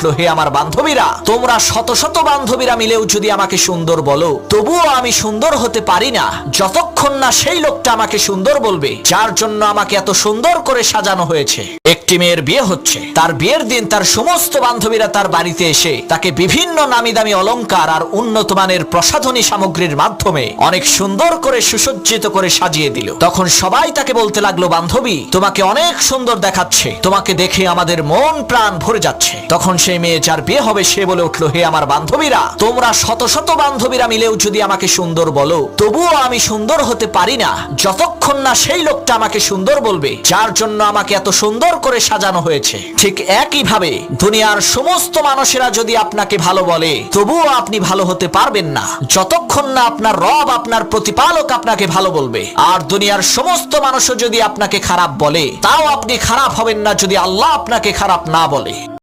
উঠল, হে আমার বান্ধবীরা, তোমরা শত শত বান্ধবীরা মিলেও যদি আমাকে সুন্দর বলো, তবুও আমি সুন্দর হতে পারি না যতক্ষণ না সেই লোকটা আমাকে সুন্দর বলবে যার জন্য আমাকে এত সুন্দর করে সাজানো হয়েছে। একটি মেয়ের বিয়ে হচ্ছে, তার বিয়ের দিন তার সমস্ত বান্ধবীরা তার বাড়িতে এসে তাকে বিভিন্ন নামি দামি অলংকার আর উন্নত মানের প্রসাধনী সামগ্রীর মাধ্যমে অনেক সুন্দর করে সুসজ্জিত করে সাজিয়ে দিল। তখন সবাই তাকে বলতে লাগলো, বান্ধবী, তোমাকে অনেক সুন্দর দেখাচ্ছে, তোমাকে দেখে আমাদের মন প্রাণ ভরে যাচ্ছে। তখন সেই মেয়ে যার বিয়ে হবে সে বলে উঠলো, হে আমার বান্ধবীরা, তোমরা শত শত বান্ধবীরা মিলেও যদি আমাকে সুন্দর বলো, তবুও আমি সুন্দর হতে পারি না যতক্ষণ না সেই লোকটা আমাকে সুন্দর বলবে যার জন্য আমাকে এত সুন্দর করে সাজানো হয়েছে। ঠিক একইভাবে দুনিয়ার সমস্ত মানুষেরা যদি আপনাকে ভালো বলে, তবুও আপনি ভালো হতে পারবেন না যতক্ষণ না আপনার রব, আপনার প্রতিপালক আপনাকে ভালো বলবে। আর দুনিয়ার সমস্ত মানুষও যদি আপনাকে খারাপ বলে, তাও আপনি খারাপ হবেন না যদি আল্লাহ আপনাকে খারাপ না বলে।